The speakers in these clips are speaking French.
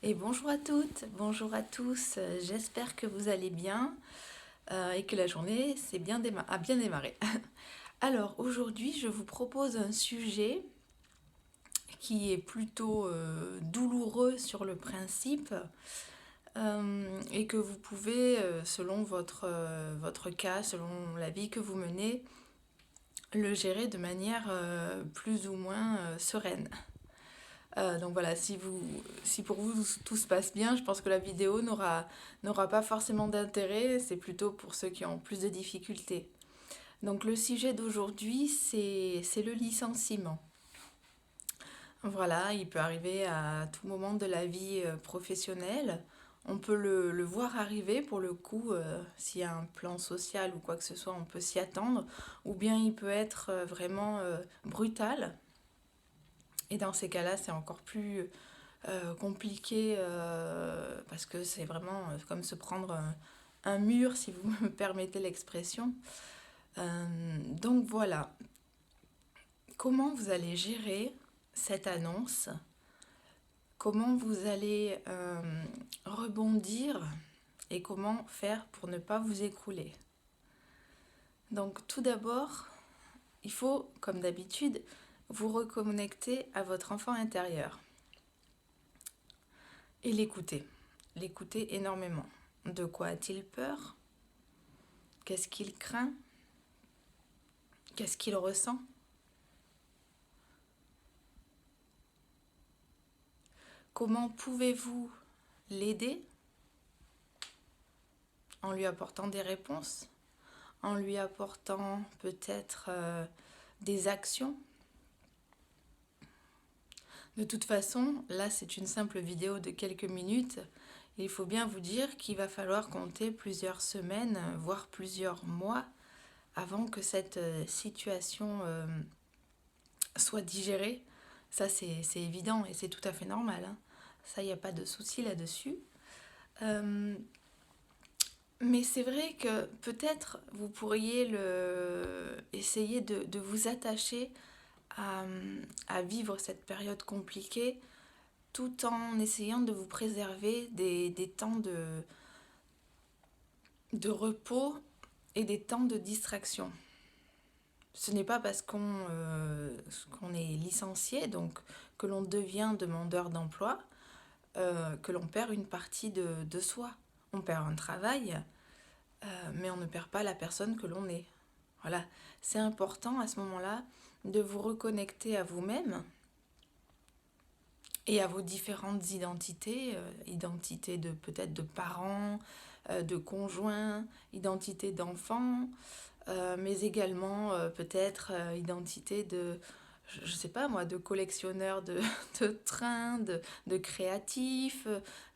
Et bonjour à toutes, bonjour à tous. J'espère que vous allez bien et que la journée a bien démarré. Alors aujourd'hui, je vous propose un sujet qui est plutôt douloureux sur le principe et que vous pouvez, selon votre cas, selon la vie que vous menez, le gérer de manière plus ou moins sereine. Donc voilà, si pour vous tout se passe bien, je pense que la vidéo n'aura pas forcément d'intérêt, c'est plutôt pour ceux qui ont plus de difficultés. Donc le sujet d'aujourd'hui, c'est le licenciement. Voilà, il peut arriver à tout moment de la vie professionnelle. On peut le voir arriver pour le coup, s'il y a un plan social ou quoi que ce soit, on peut s'y attendre. Ou bien il peut être vraiment brutal. Et dans ces cas-là, c'est encore plus compliqué parce que c'est vraiment comme se prendre un mur, si vous me permettez l'expression. Donc voilà, comment vous allez gérer cette annonce? Comment vous allez rebondir et comment faire pour ne pas vous écrouler? Donc tout d'abord, il faut, comme d'habitude, vous reconnecter à votre enfant intérieur et l'écouter. L'écouter énormément. De quoi a-t-il peur? Qu'est-ce qu'il craint? Qu'est-ce qu'il ressent? Comment pouvez-vous l'aider en lui apportant des réponses, en lui apportant peut-être des actions? De toute façon, là c'est une simple vidéo de quelques minutes. Il faut bien vous dire qu'il va falloir compter plusieurs semaines, voire plusieurs mois avant que cette situation soit digérée. Ça c'est évident et c'est tout à fait normal, hein. Ça, il n'y a pas de souci là-dessus. Mais c'est vrai que peut-être vous pourriez essayer de vous attacher à, à vivre cette période compliquée tout en essayant de vous préserver des temps de repos et des temps de distraction. Ce n'est pas parce qu'on est licencié, donc que l'on devient demandeur d'emploi, que l'on perd une partie de soi. On perd un travail, mais on ne perd pas la personne que l'on est. Voilà, c'est important à ce moment-là de vous reconnecter à vous-même et à vos différentes identités, identité de peut-être de parents, de conjoints, identité d'enfants, mais également peut-être identité de, je sais pas moi, de collectionneur de trains, de créatif,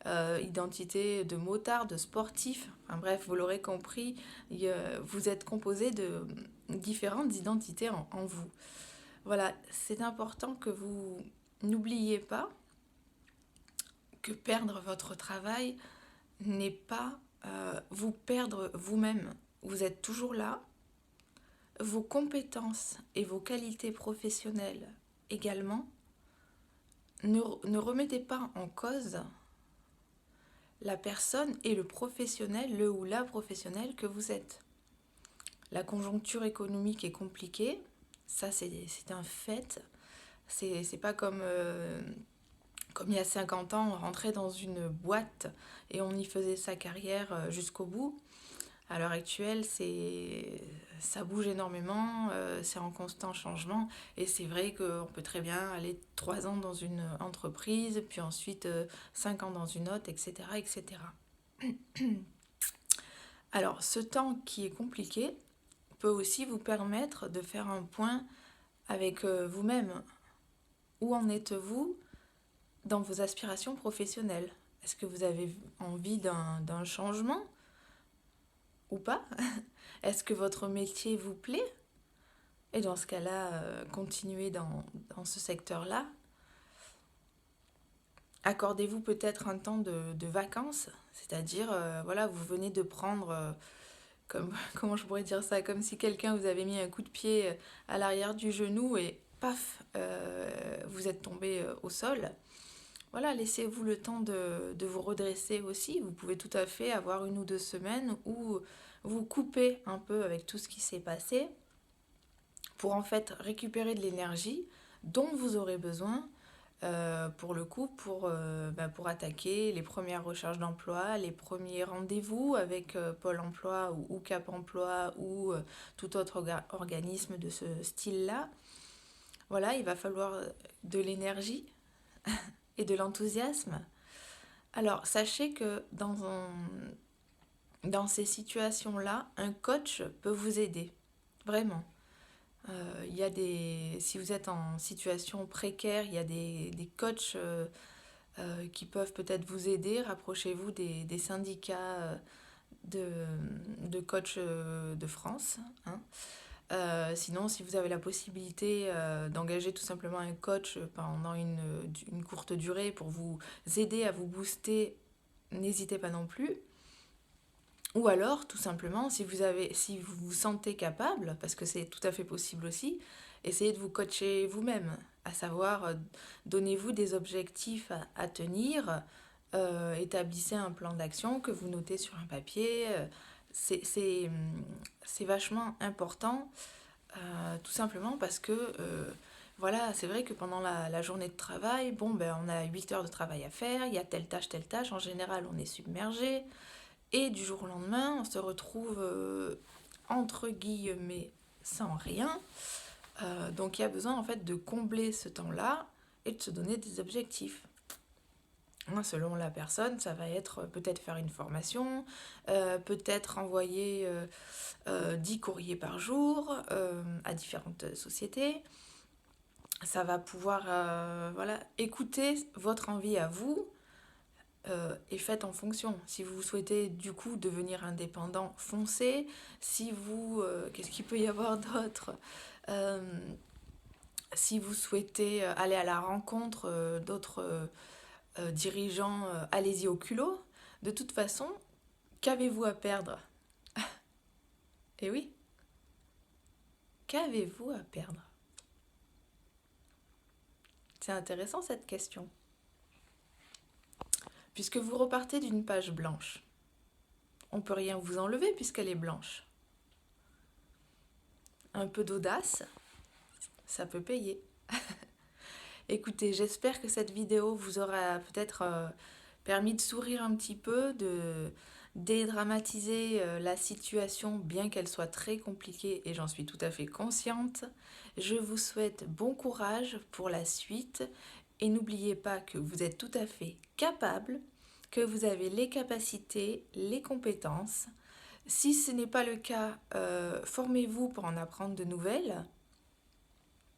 identité de motard, de sportif. Enfin bref, vous l'aurez compris, vous êtes composé de différentes identités en vous. Voilà, c'est important que vous n'oubliez pas que perdre votre travail n'est pas vous perdre vous-même. Vous êtes toujours là. Vos compétences et vos qualités professionnelles également. Ne remettez pas en cause la personne et le professionnel, le ou la professionnelle que vous êtes. La conjoncture économique est compliquée, ça c'est un fait. C'est pas comme il y a 50 ans, on rentrait dans une boîte et on y faisait sa carrière jusqu'au bout. À l'heure actuelle, ça bouge énormément, c'est en constant changement. Et c'est vrai qu'on peut très bien aller 3 ans dans une entreprise, puis ensuite 5 ans dans une autre, etc., etc. Alors, ce temps qui est compliqué peut aussi vous permettre de faire un point avec vous-même. Où en êtes-vous dans vos aspirations professionnelles? Est-ce que vous avez envie d'un changement ou pas? Est-ce que votre métier vous plaît? Et dans ce cas-là, continuez dans ce secteur-là. Accordez-vous peut-être un temps de vacances, c'est-à-dire, voilà, vous venez de prendre, comment je pourrais dire ça, comme si quelqu'un vous avait mis un coup de pied à l'arrière du genou et paf, vous êtes tombé au sol. Voilà, laissez-vous le temps de vous redresser aussi. Vous pouvez tout à fait avoir 1 ou 2 semaines où vous coupez un peu avec tout ce qui s'est passé pour en fait récupérer de l'énergie dont vous aurez besoin pour le coup pour attaquer les premières recherches d'emploi, les premiers rendez-vous avec Pôle emploi ou Cap emploi ou tout autre organisme de ce style-là. Voilà, il va falloir de l'énergie et de l'enthousiasme. Alors, sachez que dans ces situations-là, un coach peut vous aider, vraiment. Il y a si vous êtes en situation précaire, il y a des coachs qui peuvent peut-être vous aider. Rapprochez-vous des syndicats de, de coachs de France, hein. Sinon, si vous avez la possibilité d'engager tout simplement un coach pendant une courte durée pour vous aider à vous booster, n'hésitez pas non plus. Ou alors, tout simplement, si vous vous sentez capable, parce que c'est tout à fait possible aussi, essayez de vous coacher vous-même, à savoir, donnez-vous des objectifs à tenir, établissez un plan d'action que vous notez sur un papier. C'est vachement important, tout simplement parce que, voilà, c'est vrai que pendant la journée de travail, bon, ben, on a 8 heures de travail à faire, il y a telle tâche, en général, on est submergé. Et du jour au lendemain, on se retrouve entre guillemets sans rien. Donc il y a besoin en fait de combler ce temps-là et de se donner des objectifs. Moi, selon la personne, ça va être peut-être faire une formation, peut-être envoyer 10 courriers par jour à différentes sociétés. Ça va pouvoir voilà, écouter votre envie à vous, et faites en fonction. Si vous souhaitez du coup devenir indépendant, foncez. Si vous, qu'est-ce qu'il peut y avoir d'autre? Euh, Si vous souhaitez aller à la rencontre d'autres dirigeants, allez-y au culot. De toute façon, qu'avez-vous à perdre? Eh oui, qu'avez-vous à perdre? C'est intéressant cette question. Puisque vous repartez d'une page blanche, on ne peut rien vous enlever puisqu'elle est blanche. Un peu d'audace, ça peut payer. Écoutez, j'espère que cette vidéo vous aura peut-être permis de sourire un petit peu, de dédramatiser la situation, bien qu'elle soit très compliquée et j'en suis tout à fait consciente. Je vous souhaite bon courage pour la suite et n'oubliez pas que vous êtes tout à fait capable, que vous avez les capacités, les compétences. Si ce n'est pas le cas, formez-vous pour en apprendre de nouvelles,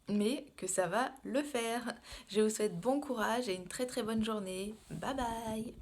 mais que ça va le faire. Je vous souhaite bon courage et une très très bonne journée. Bye bye!